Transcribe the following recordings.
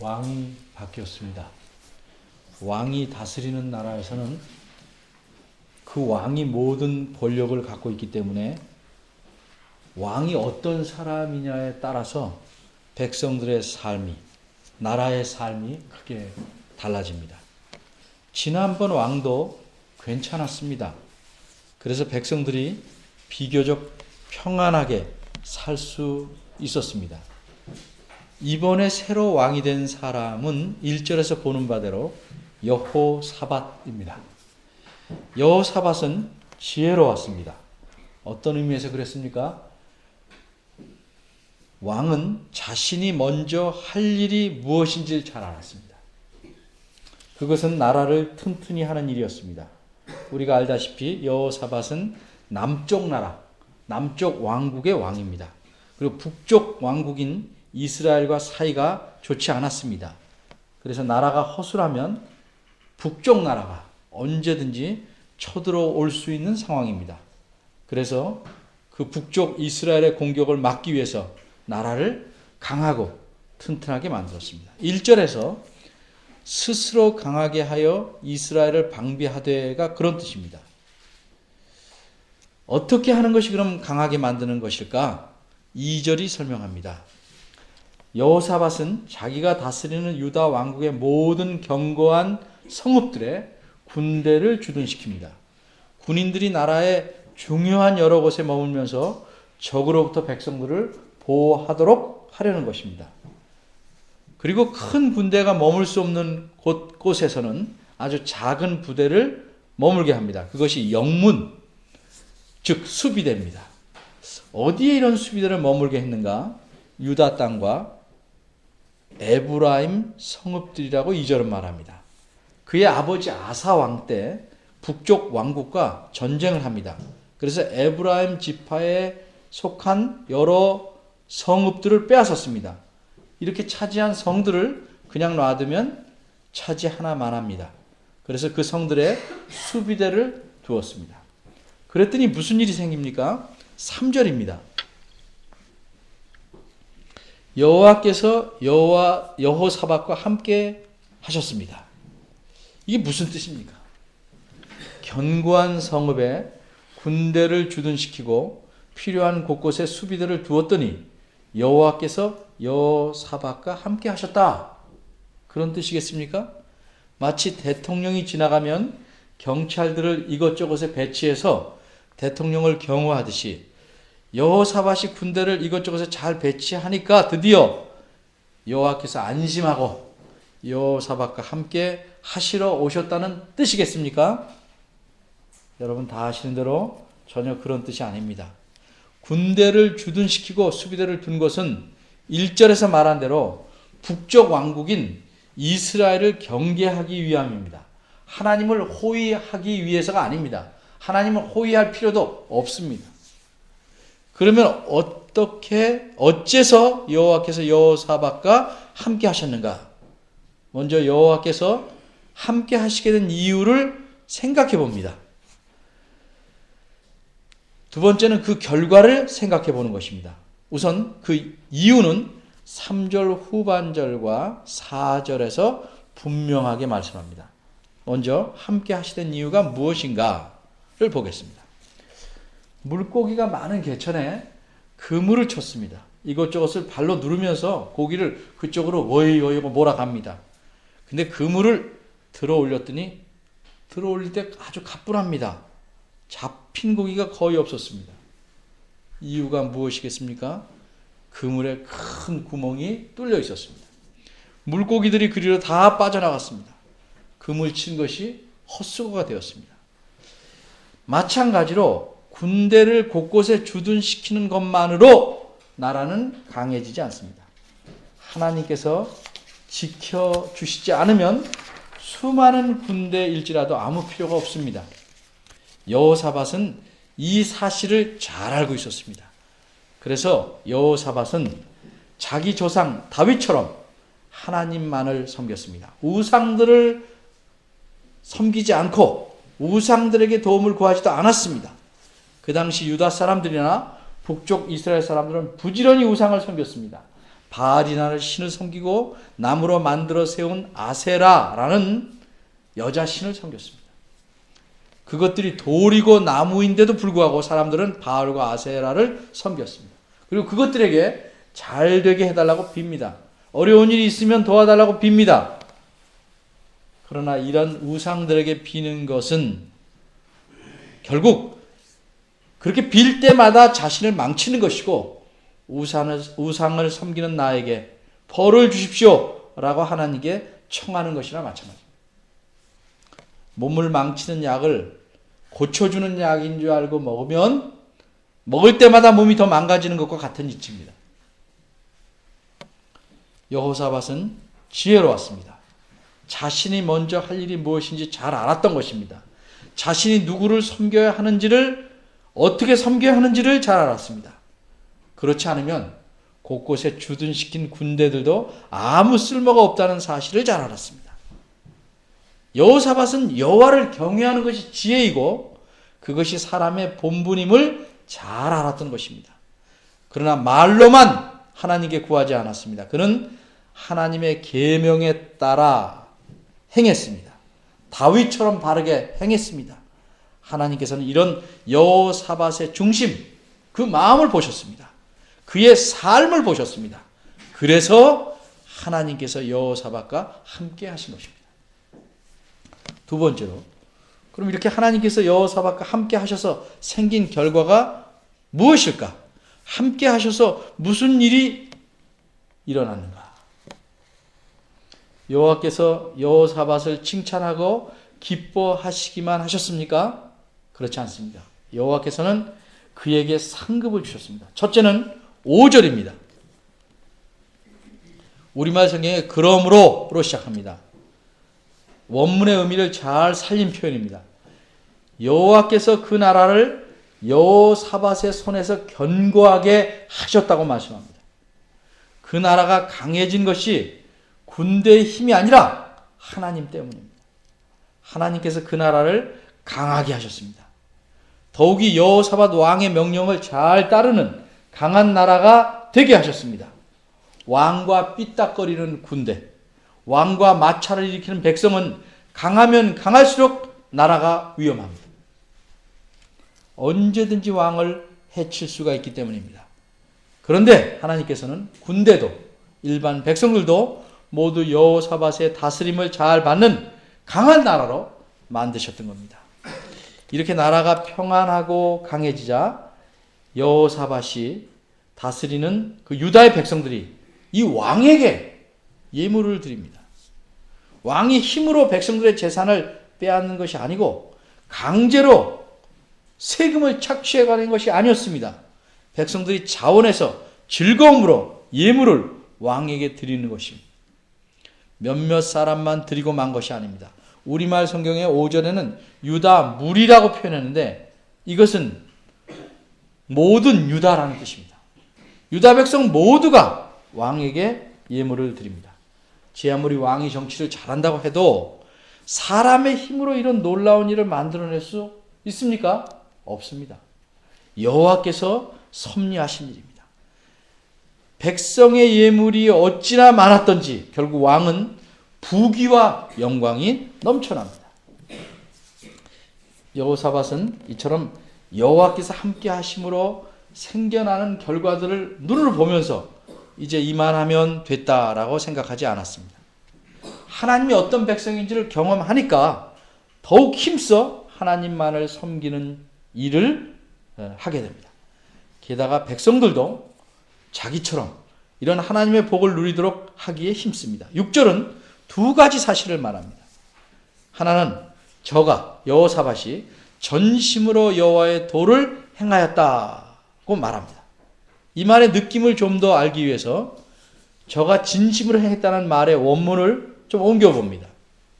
왕이 바뀌었습니다. 왕이 다스리는 나라에서는 그 왕이 모든 권력을 갖고 있기 때문에 왕이 어떤 사람이냐에 따라서 백성들의 삶이, 나라의 삶이 크게 달라집니다. 지난번 왕도 괜찮았습니다. 그래서 백성들이 비교적 평안하게 살 수 있었습니다. 이번에 새로 왕이 된 사람은 1절에서 보는 바대로 여호사밧입니다. 여호사밧은 지혜로웠습니다. 어떤 의미에서 그랬습니까? 왕은 자신이 먼저 할 일이 무엇인지를 잘 알았습니다. 그것은 나라를 튼튼히 하는 일이었습니다. 우리가 알다시피 여호사밧은 남쪽 나라, 남쪽 왕국의 왕입니다. 그리고 북쪽 왕국인 이스라엘과 사이가 좋지 않았습니다. 그래서 나라가 허술하면 북쪽 나라가 언제든지 쳐들어올 수 있는 상황입니다. 그래서 그 북쪽 이스라엘의 공격을 막기 위해서 나라를 강하고 튼튼하게 만들었습니다. 1절에서 스스로 강하게 하여 이스라엘을 방비하되가 그런 뜻입니다. 어떻게 하는 것이 그럼 강하게 만드는 것일까? 2절이 설명합니다. 여호사밧은 자기가 다스리는 유다 왕국의 모든 견고한 성읍들에 군대를 주둔시킵니다. 군인들이 나라의 중요한 여러 곳에 머물면서 적으로부터 백성들을 보호하도록 하려는 것입니다. 그리고 큰 군대가 머물 수 없는 곳에서는 아주 작은 부대를 머물게 합니다. 그것이 영문, 즉 수비대입니다. 어디에 이런 수비대를 머물게 했는가? 유다 땅과 에브라임 성읍들이라고 2절은 말합니다. 그의 아버지 아사 왕 때 북쪽 왕국과 전쟁을 합니다. 그래서 에브라임 지파에 속한 여러 성읍들을 빼앗았습니다. 이렇게 차지한 성들을 그냥 놔두면 차지 하나만 합니다. 그래서 그 성들에 수비대를 두었습니다. 그랬더니 무슨 일이 생깁니까? 3절입니다. 여호와께서 여호사밧과 함께 하셨습니다. 이게 무슨 뜻입니까? 견고한 성읍에 군대를 주둔시키고 필요한 곳곳에 수비대를 두었더니 여호와께서 여호사밧과 함께 하셨다. 그런 뜻이겠습니까? 마치 대통령이 지나가면 경찰들을 이것저것에 배치해서 대통령을 경호하듯이 여호사밧이 군대를 이것저것에 잘 배치하니까 드디어 여호와께서 안심하고 여호사밧과 함께 하시러 오셨다는 뜻이겠습니까? 여러분 다 아시는 대로 전혀 그런 뜻이 아닙니다. 군대를 주둔시키고 수비대를 둔 것은 1절에서 말한 대로 북쪽 왕국인 이스라엘을 경계하기 위함입니다. 하나님을 호위하기 위해서가 아닙니다. 하나님을 호위할 필요도 없습니다. 그러면 어째서 여호와께서 여호사밧과 함께 하셨는가? 먼저 여호와께서 함께 하시게 된 이유를 생각해 봅니다. 두 번째는 그 결과를 생각해 보는 것입니다. 우선 그 이유는 3절 후반절과 4절에서 분명하게 말씀합니다. 먼저 함께 하시던 이유가 무엇인가를 보겠습니다. 물고기가 많은 개천에 그물을 쳤습니다. 이것저것을 발로 누르면서 고기를 그쪽으로 워이 몰아갑니다. 근데 그물을 들어 올렸더니 들어 올릴 때 아주 가뿐합니다. 잡힌 고기가 거의 없었습니다. 이유가 무엇이겠습니까? 그물에 큰 구멍이 뚫려 있었습니다. 물고기들이 그리로 다 빠져나갔습니다. 그물 친 것이 헛수고가 되었습니다. 마찬가지로 군대를 곳곳에 주둔시키는 것만으로 나라는 강해지지 않습니다. 하나님께서 지켜주시지 않으면 수많은 군대일지라도 아무 필요가 없습니다. 여호사밧은 이 사실을 잘 알고 있었습니다. 그래서 여호사밧은 자기 조상 다윗처럼 하나님만을 섬겼습니다. 우상들을 섬기지 않고 우상들에게 도움을 구하지도 않았습니다. 그 당시 유다 사람들이나 북쪽 이스라엘 사람들은 부지런히 우상을 섬겼습니다. 바알이라는 신을 섬기고 나무로 만들어 세운 아세라라는 여자 신을 섬겼습니다. 그것들이 돌이고 나무인데도 불구하고 사람들은 바알과 아세라를 섬겼습니다. 그리고 그것들에게 잘 되게 해달라고 빕니다. 어려운 일이 있으면 도와달라고 빕니다. 그러나 이런 우상들에게 비는 것은 결국 그렇게 빌 때마다 자신을 망치는 것이고 우상을 섬기는 나에게 벌을 주십시오 라고 하나님께 청하는 것이나 마찬가지입니다. 몸을 망치는 약을 고쳐주는 약인 줄 알고 먹으면 먹을 때마다 몸이 더 망가지는 것과 같은 이치입니다. 여호사밧은 지혜로웠습니다. 자신이 먼저 할 일이 무엇인지 잘 알았던 것입니다. 자신이 누구를 섬겨야 하는지를, 어떻게 섬겨야 하는지를 잘 알았습니다. 그렇지 않으면 곳곳에 주둔시킨 군대들도 아무 쓸모가 없다는 사실을 잘 알았습니다. 여호사밧은 여호와를 경외하는 것이 지혜이고 그것이 사람의 본분임을 잘 알았던 것입니다. 그러나 말로만 하나님께 구하지 않았습니다. 그는 하나님의 계명에 따라 행했습니다. 다윗처럼 바르게 행했습니다. 하나님께서는 이런 여호사밧의 중심, 그 마음을 보셨습니다. 그의 삶을 보셨습니다. 그래서 하나님께서 여호사밧과 함께 하신 것입니다. 두 번째로, 그럼 이렇게 하나님께서 여호사밧과 함께 하셔서 생긴 결과가 무엇일까? 함께 하셔서 무슨 일이 일어났는가? 여호와께서 여호사밧을 칭찬하고 기뻐하시기만 하셨습니까? 그렇지 않습니다. 여호와께서는 그에게 상급을 주셨습니다. 첫째는 5절입니다. 우리말 성경에 그러므로로 시작합니다. 원문의 의미를 잘 살린 표현입니다. 여호와께서 그 나라를 여호사밧의 손에서 견고하게 하셨다고 말씀합니다. 그 나라가 강해진 것이 군대의 힘이 아니라 하나님 때문입니다. 하나님께서 그 나라를 강하게 하셨습니다. 더욱이 여호사밧 왕의 명령을 잘 따르는 강한 나라가 되게 하셨습니다. 왕과 삐딱거리는 군대, 왕과 마찰을 일으키는 백성은 강하면 강할수록 나라가 위험합니다. 언제든지 왕을 해칠 수가 있기 때문입니다. 그런데 하나님께서는 군대도 일반 백성들도 모두 여호사밧의 다스림을 잘 받는 강한 나라로 만드셨던 겁니다. 이렇게 나라가 평안하고 강해지자 여호사밧이 다스리는 그 유다의 백성들이 이 왕에게 예물을 드립니다. 왕이 힘으로 백성들의 재산을 빼앗는 것이 아니고 강제로 세금을 착취해가는 것이 아니었습니다. 백성들이 자원해서 즐거움으로 예물을 왕에게 드리는 것입니다. 몇몇 사람만 드리고 만 것이 아닙니다. 우리말 성경의 5절에는 유다 무리라고 표현했는데 이것은 모든 유다라는 뜻입니다. 유다 백성 모두가 왕에게 예물을 드립니다. 제 아무리 왕이 정치를 잘한다고 해도 사람의 힘으로 이런 놀라운 일을 만들어낼 수 있습니까? 없습니다. 여호와께서 섭리하신 일입니다. 백성의 예물이 어찌나 많았던지 결국 왕은 부귀와 영광이 넘쳐납니다. 여호사밧은 이처럼 여호와께서 함께 하심으로 생겨나는 결과들을 눈으로 보면서 이제 이만하면 됐다라고 생각하지 않았습니다. 하나님이 어떤 백성인지를 경험하니까 더욱 힘써 하나님만을 섬기는 일을 하게 됩니다. 게다가 백성들도 자기처럼 이런 하나님의 복을 누리도록 하기에 힘씁니다. 6절은 두 가지 사실을 말합니다. 하나는 저가 여호사밧이 전심으로 여호와의 도를 행하였다고 말합니다. 이 말의 느낌을 좀 더 알기 위해서 저가 진심으로 행했다는 말의 원문을 좀 옮겨봅니다.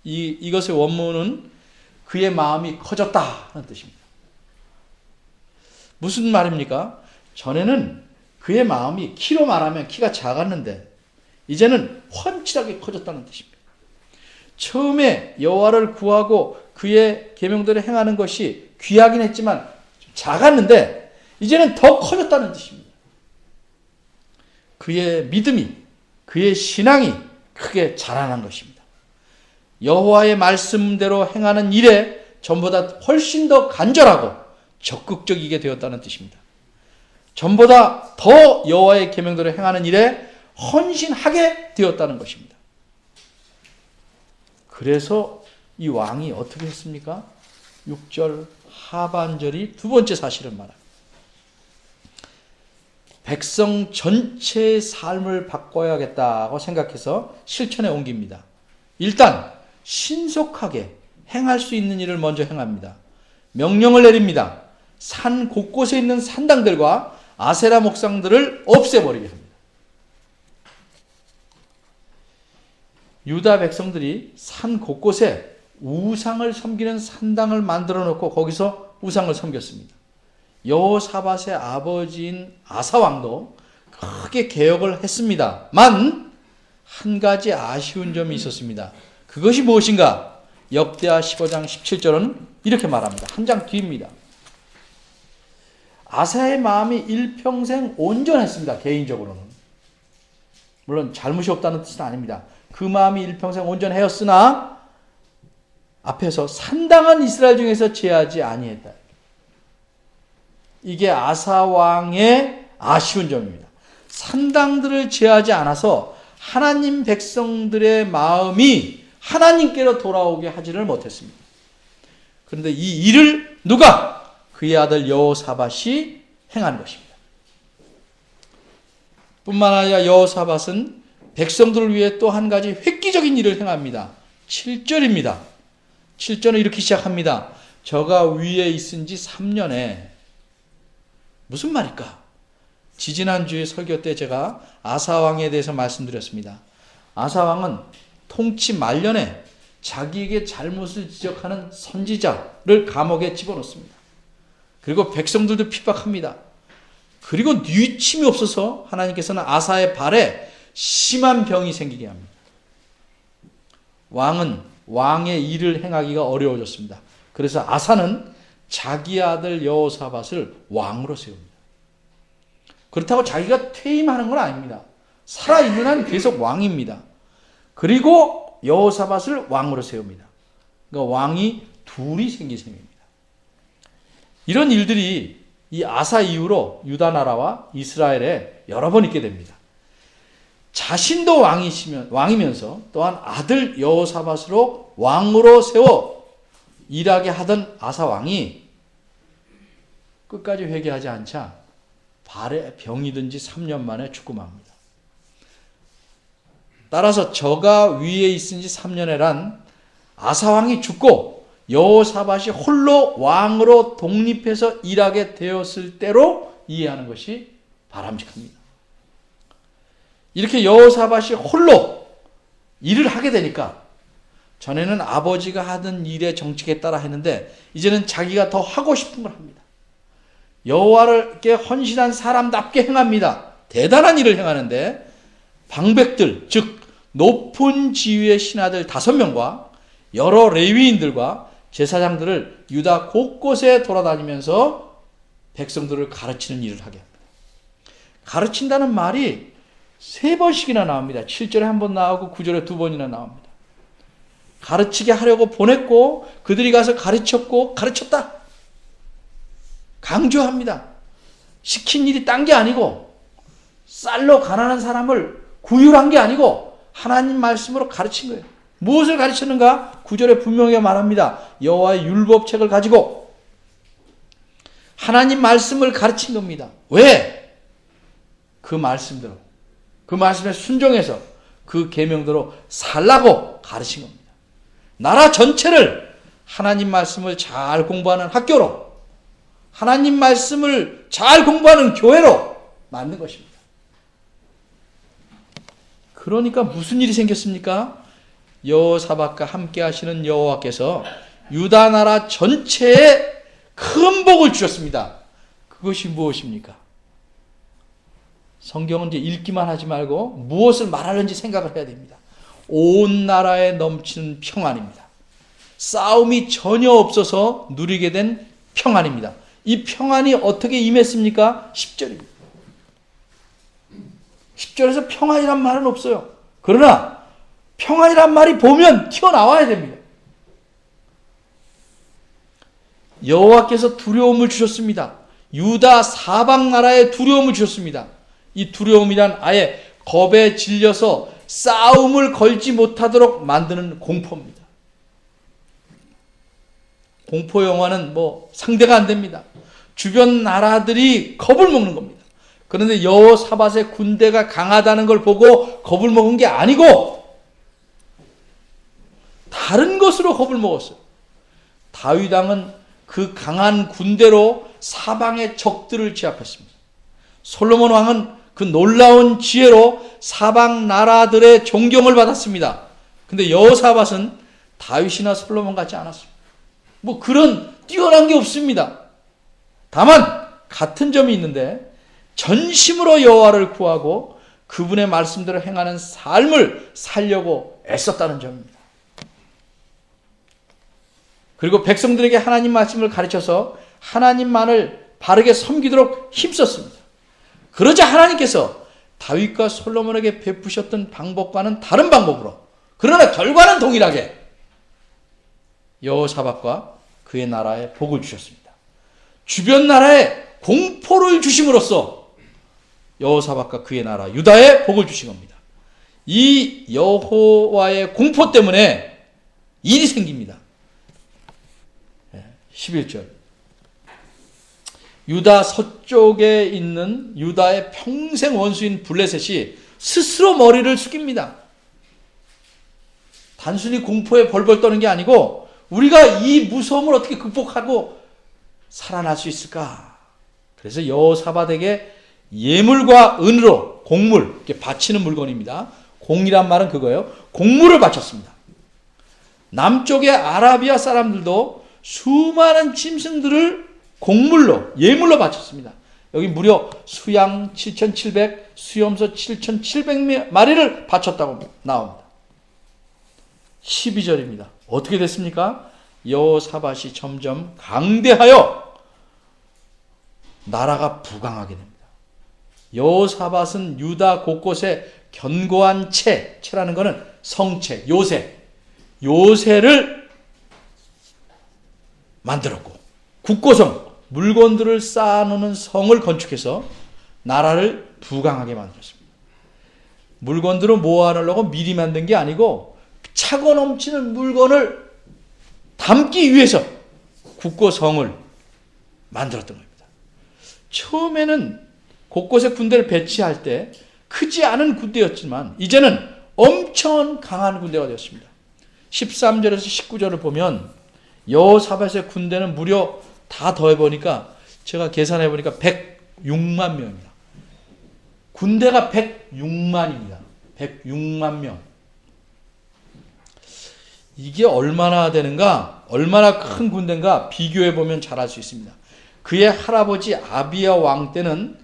이것의 원문은 그의 마음이 커졌다는 뜻입니다. 무슨 말입니까? 전에는 그의 마음이 키로 말하면 키가 작았는데 이제는 훤칠하게 커졌다는 뜻입니다. 처음에 여호와를 구하고 그의 계명대로 행하는 것이 귀하긴 했지만 작았는데 이제는 더 커졌다는 뜻입니다. 그의 믿음이, 그의 신앙이 크게 자라난 것입니다. 여호와의 말씀대로 행하는 일에 전보다 훨씬 더 간절하고 적극적이게 되었다는 뜻입니다. 전보다 더 여호와의 계명대로 행하는 일에 헌신하게 되었다는 것입니다. 그래서 이 왕이 어떻게 했습니까? 6절 하반절이 두 번째 사실을 말합니다. 백성 전체의 삶을 바꿔야겠다고 생각해서 실천에 옮깁니다. 일단 신속하게 행할 수 있는 일을 먼저 행합니다. 명령을 내립니다. 산 곳곳에 있는 산당들과 아세라 목상들을 없애버리게 합니다. 유다 백성들이 산 곳곳에 우상을 섬기는 산당을 만들어 놓고 거기서 우상을 섬겼습니다. 여호사밧의 아버지인 아사왕도 크게 개혁을 했습니다만 한 가지 아쉬운 점이 있었습니다. 그것이 무엇인가? 역대하 15장 17절은 이렇게 말합니다. 한 장 뒤입니다. 아사의 마음이 일평생 온전했습니다. 개인적으로는. 물론 잘못이 없다는 뜻은 아닙니다. 그 마음이 일평생 온전하였으나 앞에서 산당한 이스라엘 중에서 제하지 아니했다. 이게 아사 왕의 아쉬운 점입니다. 산당들을 제하지 않아서 하나님 백성들의 마음이 하나님께로 돌아오게 하지를 못했습니다. 그런데 이 일을 누가? 그의 아들 여호사밧이 행한 것입니다. 뿐만 아니라 여호사밧은 백성들을 위해 또 한 가지 획기적인 일을 행합니다. 7절입니다. 7절은 이렇게 시작합니다. 저가 위에 있은 지 3년에 무슨 말일까? 지지난주에 설교 때 제가 아사왕에 대해서 말씀드렸습니다. 아사왕은 통치 말년에 자기에게 잘못을 지적하는 선지자를 감옥에 집어넣습니다. 그리고 백성들도 핍박합니다. 그리고 뉘침이 없어서 하나님께서는 아사의 발에 심한 병이 생기게 합니다. 왕은 왕의 일을 행하기가 어려워졌습니다. 그래서 아사는 자기 아들 여호사밧을 왕으로 세웁니다. 그렇다고 자기가 퇴임하는 건 아닙니다. 살아있는 한 계속 왕입니다. 그리고 여호사밧을 왕으로 세웁니다. 그러니까 왕이 둘이 생긴 셈입니다. 이런 일들이 이 아사 이후로 유다 나라와 이스라엘에 여러 번 있게 됩니다. 자신도 왕이면서 또한 아들 여호사밧으로 왕으로 세워 일하게 하던 아사 왕이 끝까지 회개하지 않자 발에 병이 든 지 3년 만에 죽고맙니다. 따라서 저가 위에 있은 지 3년에란 아사 왕이 죽고 여호사밧이 홀로 왕으로 독립해서 일하게 되었을 때로 이해하는 것이 바람직합니다. 이렇게 여호사밧이 홀로 일을 하게 되니까 전에는 아버지가 하던 일의 정책에 따라 했는데 이제는 자기가 더 하고 싶은 걸 합니다. 여호와께 헌신한 사람답게 행합니다. 대단한 일을 행하는데 방백들, 즉 높은 지위의 신하들 5명과 여러 레위인들과 제사장들을 유다 곳곳에 돌아다니면서 백성들을 가르치는 일을 하게 합니다. 가르친다는 말이 3번씩이나 나옵니다. 7절에 한 번 나오고 9절에 2번이나 나옵니다. 가르치게 하려고 보냈고 그들이 가서 가르쳤고 가르쳤다. 강조합니다. 시킨 일이 딴 게 아니고 쌀로 가난한 사람을 구휼한 게 아니고 하나님 말씀으로 가르친 거예요. 무엇을 가르쳤는가? 9절에 분명히 말합니다. 여호와의 율법책을 가지고 하나님 말씀을 가르친 겁니다. 왜? 그 말씀대로, 그 말씀에 순종해서 그 계명대로 살라고 가르친 겁니다. 나라 전체를 하나님 말씀을 잘 공부하는 학교로, 하나님 말씀을 잘 공부하는 교회로 만든 것입니다. 그러니까 무슨 일이 생겼습니까? 여호사밧과 함께 하시는 여호와께서 유다 나라 전체에 큰 복을 주셨습니다. 그것이 무엇입니까? 성경은 이제 읽기만 하지 말고 무엇을 말하는지 생각을 해야 됩니다. 온 나라에 넘치는 평안입니다. 싸움이 전혀 없어서 누리게 된 평안입니다. 이 평안이 어떻게 임했습니까? 10절입니다. 10절에서 평안이란 말은 없어요. 그러나 평안이란 말이 보면 튀어나와야 됩니다. 여호와께서 두려움을 주셨습니다. 유다 사방 나라에 두려움을 주셨습니다. 이 두려움이란 아예 겁에 질려서 싸움을 걸지 못하도록 만드는 공포입니다. 공포 영화는 상대가 안 됩니다. 주변 나라들이 겁을 먹는 겁니다. 그런데 여호사밧의 군대가 강하다는 걸 보고 겁을 먹은 게 아니고 다른 것으로 겁을 먹었어요. 다윗 왕은 그 강한 군대로 사방의 적들을 제압했습니다. 솔로몬 왕은 그 놀라운 지혜로 사방 나라들의 존경을 받았습니다. 근데 여호사밧은 다윗이나 솔로몬 같지 않았습니다. 그런 뛰어난 게 없습니다. 다만 같은 점이 있는데 전심으로 여호와를 구하고 그분의 말씀대로 행하는 삶을 살려고 애썼다는 점입니다. 그리고 백성들에게 하나님 말씀을 가르쳐서 하나님만을 바르게 섬기도록 힘썼습니다. 그러자 하나님께서 다윗과 솔로몬에게 베푸셨던 방법과는 다른 방법으로, 그러나 결과는 동일하게 여호사밧과 그의 나라에 복을 주셨습니다. 주변 나라에 공포를 주심으로써 여호사밧과 그의 나라 유다에 복을 주신 겁니다. 이 여호와의 공포 때문에 일이 생깁니다. 11절. 유다 서쪽에 있는 유다의 평생 원수인 블레셋이 스스로 머리를 숙입니다. 단순히 공포에 벌벌 떠는 게 아니고 우리가 이 무서움을 어떻게 극복하고 살아날 수 있을까? 그래서 여호사밧에게 예물과 은으로 곡물, 이렇게 바치는 물건입니다. 공이란 말은 그거예요. 곡물을 바쳤습니다. 남쪽의 아라비아 사람들도 수많은 짐승들을 곡물로, 예물로 바쳤습니다. 여기 무려 수양 7,700, 수염소 7,700마리를 바쳤다고 나옵니다. 12절입니다. 어떻게 됐습니까? 여호사밧이 점점 강대하여 나라가 부강하게 됩니다. 여호사밧은 유다 곳곳에 견고한 채라는 것은 성채, 요새를 만들었고 국고성, 물건들을 쌓아놓는 성을 건축해서 나라를 부강하게 만들었습니다. 물건들을 모아놓으려고 미리 만든 게 아니고 차고 넘치는 물건을 담기 위해서 국고성을 만들었던 겁니다. 처음에는 곳곳에 군대를 배치할 때 크지 않은 군대였지만 이제는 엄청 강한 군대가 되었습니다. 13절에서 19절을 보면 여호사밧의 군대는 무려 다 더해보니까 제가 계산해보니까 106만 명입니다. 군대가 106만입니다. 106만 명. 이게 얼마나 되는가? 얼마나 큰 군대인가? 비교해보면 잘 알 수 있습니다. 그의 할아버지 아비야 왕 때는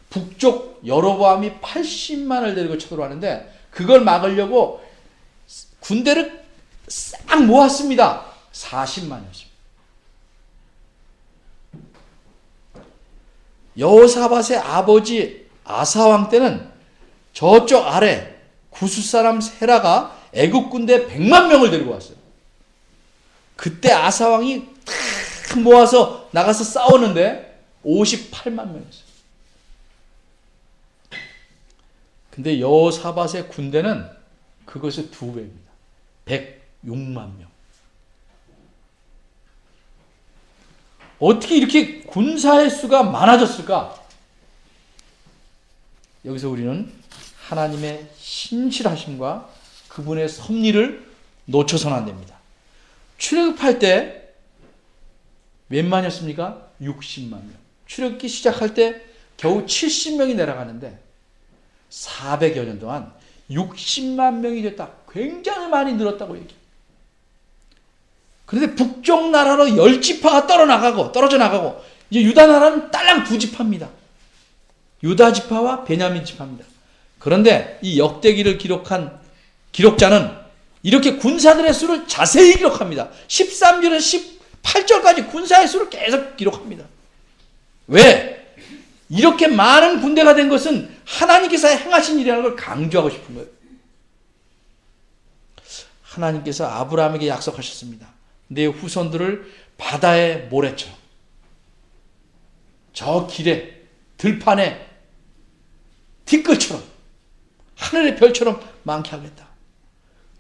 북쪽 여로보암이 80만을 데리고 쳐들어왔는데 그걸 막으려고 군대를 싹 모았습니다. 40만이었습니다. 여호사밧의 아버지 아사왕 때는 저쪽 아래 구스 사람 세라가 애국 군대 100만 명을 데리고 왔어요. 그때 아사왕이 탁 모아서 나가서 싸웠는데 58만 명이었어요. 근데 여호사밧의 군대는 그것의 2배입니다. 106만 명. 어떻게 이렇게 군사의 수가 많아졌을까? 여기서 우리는 하나님의 신실하심과 그분의 섭리를 놓쳐서는 안 됩니다. 출애굽할 때 몇 만이었습니까? 60만 명. 출애굽기 시작할 때 겨우 70명이 내려가는데 400여 년 동안 60만 명이 됐다. 굉장히 많이 늘었다고 얘기해요. 그런데 북쪽 나라로 10지파가 떨어져 나가고 이제 유다 나라는 딸랑 2지파입니다. 유다 지파와 베냐민 지파입니다. 그런데 이 역대기를 기록한 기록자는 이렇게 군사들의 수를 자세히 기록합니다. 13절에서 18절까지 군사의 수를 계속 기록합니다. 왜? 이렇게 많은 군대가 된 것은 하나님께서 행하신 일이라는 걸 강조하고 싶은 거예요. 하나님께서 아브라함에게 약속하셨습니다. 내 후손들을 바다의 모래처럼, 저 길에, 들판에, 티끌처럼, 하늘의 별처럼 많게 하겠다.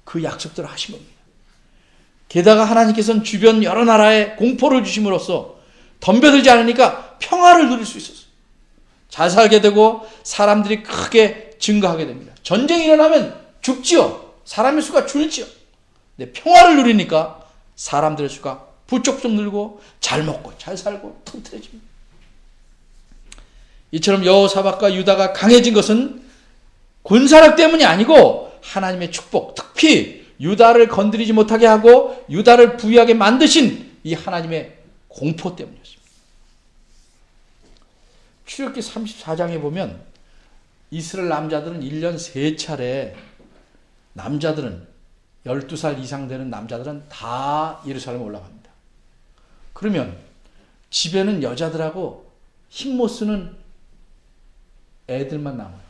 그 약속들을 하신 겁니다. 게다가 하나님께서는 주변 여러 나라에 공포를 주심으로써 덤벼들지 않으니까 평화를 누릴 수 있었어요. 잘 살게 되고 사람들이 크게 증가하게 됩니다. 전쟁이 일어나면 죽지요. 사람의 수가 줄지요. 근데 평화를 누리니까 사람들의 수가 부쩍 좀 늘고 잘 먹고 잘 살고 튼튼해집니다. 이처럼 여호사밧과 유다가 강해진 것은 군사력 때문이 아니고 하나님의 축복, 특히 유다를 건드리지 못하게 하고 유다를 부유하게 만드신 이 하나님의 공포 때문이었습니다. 출애굽기 34장에 보면 이스라엘 남자들은 1년 3차례, 남자들은 12살 이상 되는 남자들은 다 예루살렘에 올라갑니다. 그러면 집에는 여자들하고 힘 못 쓰는 애들만 남아요.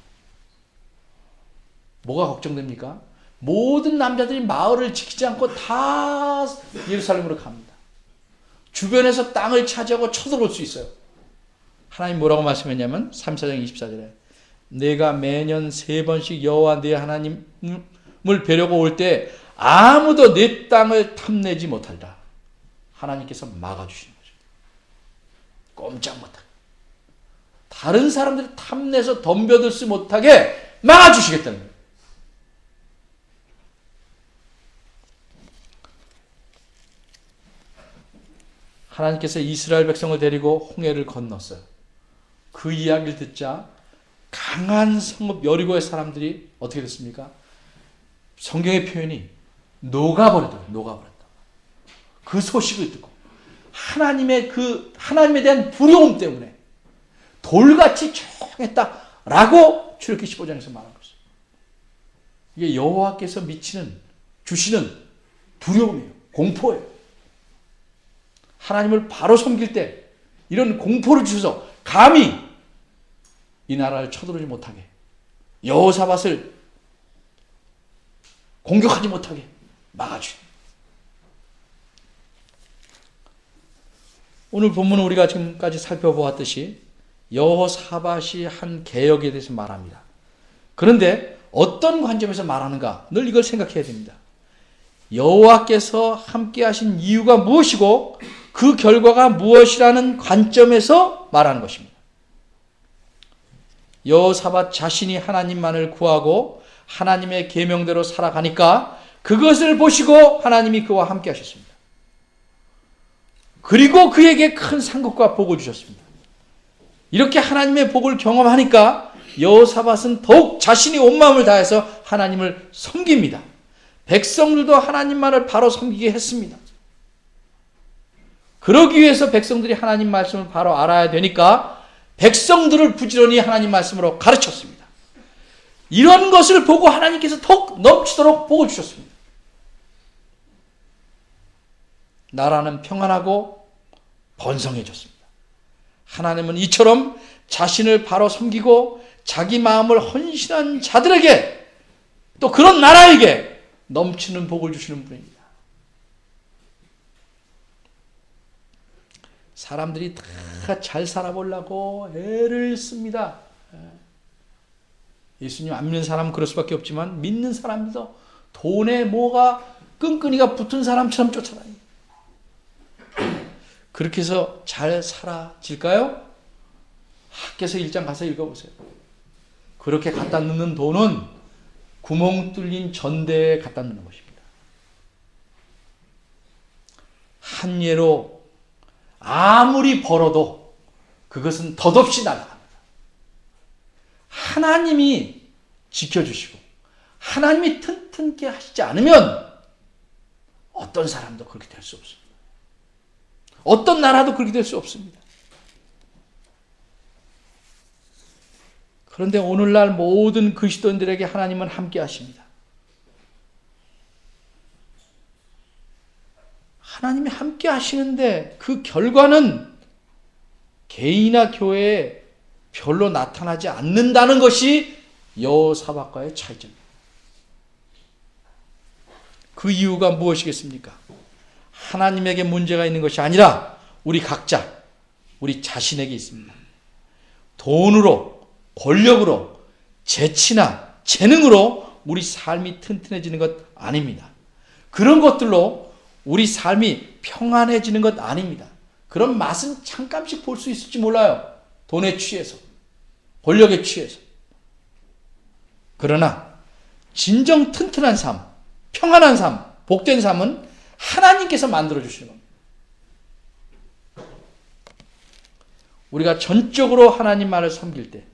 뭐가 걱정됩니까? 모든 남자들이 마을을 지키지 않고 다 예루살렘으로 갑니다. 주변에서 땅을 차지하고 쳐들어올 수 있어요. 하나님 뭐라고 말씀했냐면 34장 24절에 내가 매년 3번씩 여호와 네 하나님을 뵈려고 올 때 아무도 내 땅을 탐내지 못하리라. 하나님께서 막아주시는 거죠. 꼼짝 못하게. 다른 사람들이 탐내서 덤벼들 수 못하게 막아주시겠다는 거예요. 하나님께서 이스라엘 백성을 데리고 홍해를 건넜어요. 그 이야기를 듣자 강한 성읍 여리고의 사람들이 어떻게 됐습니까? 성경의 표현이 녹아버렸다. 그 소식을 듣고 하나님에 대한 두려움 때문에 돌같이 조용했다라고 출애굽기 15장에서 말한 것이죠. 이게 여호와께서 주시는 두려움이에요. 공포예요. 하나님을 바로 섬길 때 이런 공포를 주셔서 감히 이 나라를 쳐들어오지 못하게, 여호사밧을 공격하지 못하게 막아주십니다. 오늘 본문은 우리가 지금까지 살펴보았듯이 여호사밧이 한 개혁에 대해서 말합니다. 그런데 어떤 관점에서 말하는가? 늘 이걸 생각해야 됩니다. 여호와께서 함께 하신 이유가 무엇이고 그 결과가 무엇이라는 관점에서 말하는 것입니다. 여호사밧 자신이 하나님만을 구하고 하나님의 계명대로 살아가니까 그것을 보시고 하나님이 그와 함께 하셨습니다. 그리고 그에게 큰 상급과 복을 주셨습니다. 이렇게 하나님의 복을 경험하니까 여호사밧은 더욱 자신이 온 마음을 다해서 하나님을 섬깁니다. 백성들도 하나님만을 바로 섬기게 했습니다. 그러기 위해서 백성들이 하나님 말씀을 바로 알아야 되니까 백성들을 부지런히 하나님 말씀으로 가르쳤습니다. 이런 것을 보고 하나님께서 더욱 넘치도록 복을 주셨습니다. 나라는 평안하고 번성해졌습니다. 하나님은 이처럼 자신을 바로 섬기고 자기 마음을 헌신한 자들에게 또 그런 나라에게 넘치는 복을 주시는 분입니다. 사람들이 다 잘 살아보려고 애를 씁니다. 예수님 안 믿는 사람은 그럴 수밖에 없지만 믿는 사람도 돈에 뭐가 끈끈이가 붙은 사람처럼 쫓아다닙니다. 그렇게 해서 잘 살아질까요? 학교에서 1장 가서 읽어보세요. 그렇게 갖다 넣는 돈은 구멍 뚫린 전대에 갖다 넣는 것입니다. 한 예로 아무리 벌어도 그것은 덧없이 날아갑니다. 하나님이 지켜주시고 하나님이 튼튼케 하시지 않으면 어떤 사람도 그렇게 될 수 없습니다. 어떤 나라도 그렇게 될 수 없습니다. 그런데 오늘날 모든 그리스도인들에게 하나님은 함께 하십니다. 하나님이 함께 하시는데 그 결과는 개인이나 교회에 별로 나타나지 않는다는 것이 여호사밧과의 차이점입니다. 그 이유가 무엇이겠습니까? 하나님에게 문제가 있는 것이 아니라 우리 각자, 우리 자신에게 있습니다. 돈으로, 권력으로, 재치나 재능으로 우리 삶이 튼튼해지는 것 아닙니다. 그런 것들로 우리 삶이 평안해지는 것 아닙니다. 그런 맛은 잠깐씩 볼 수 있을지 몰라요. 돈에 취해서, 권력에 취해서. 그러나 진정 튼튼한 삶, 평안한 삶, 복된 삶은 하나님께서 만들어주시는 겁니다. 우리가 전적으로 하나님 말을 섬길 때,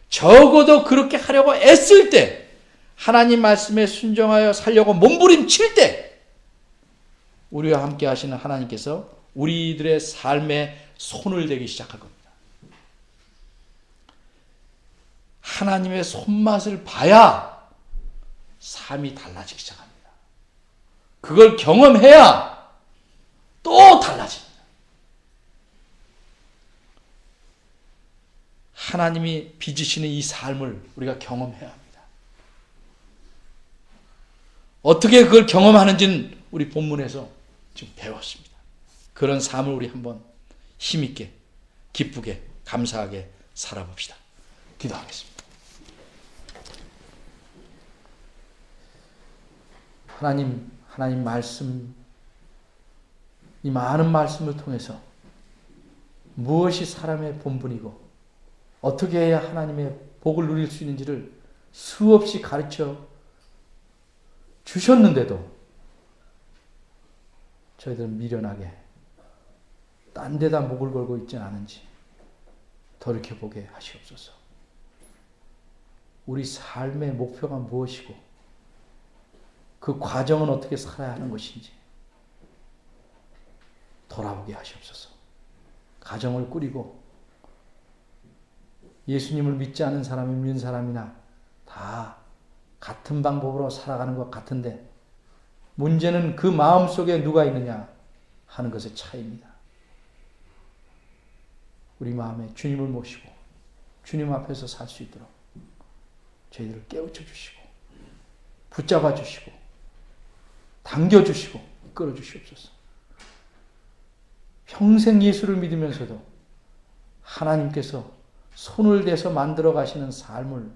적어도 그렇게 하려고 애쓸 때, 하나님 말씀에 순종하여 살려고 몸부림칠 때, 우리와 함께 하시는 하나님께서 우리들의 삶에 손을 대기 시작할 겁니다. 하나님의 손맛을 봐야 삶이 달라지기 시작합니다. 그걸 경험해야 또 달라집니다. 하나님이 빚으시는 이 삶을 우리가 경험해야 합니다. 어떻게 그걸 경험하는지는 우리 본문에서 지금 배웠습니다. 그런 삶을 우리 한번 힘있게, 기쁘게, 감사하게 살아봅시다. 기도하겠습니다. 하나님 말씀, 이 많은 말씀을 통해서 무엇이 사람의 본분이고 어떻게 해야 하나님의 복을 누릴 수 있는지를 수없이 가르쳐 주셨는데도 저희들은 미련하게 딴 데다 목을 걸고 있지 않은지 돌이켜보게 하시옵소서. 우리 삶의 목표가 무엇이고 그 과정은 어떻게 살아야 하는 것인지 돌아보게 하시옵소서. 가정을 꾸리고 예수님을 믿지 않은 사람이 믿는 사람이나 다 같은 방법으로 살아가는 것 같은데 문제는 그 마음속에 누가 있느냐 하는 것의 차이입니다. 우리 마음에 주님을 모시고 주님 앞에서 살 수 있도록 저희들을 깨우쳐 주시고 붙잡아 주시고 당겨주시고 끌어주시옵소서. 평생 예수를 믿으면서도 하나님께서 손을 대서 만들어 가시는 삶을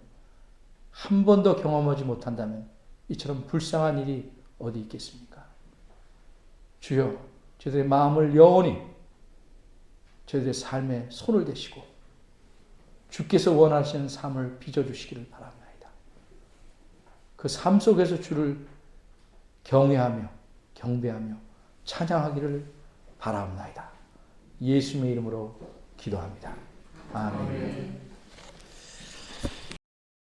한 번도 경험하지 못한다면 이처럼 불쌍한 일이 어디 있겠습니까? 주여, 저희들의 마음을 영원히 저희들의 삶에 손을 대시고 주께서 원하시는 삶을 빚어주시기를 바랍니다. 그 삶 속에서 주를 경외하며 경배하며 찬양하기를 바랍니다. 예수님의 이름으로 기도합니다. 아멘.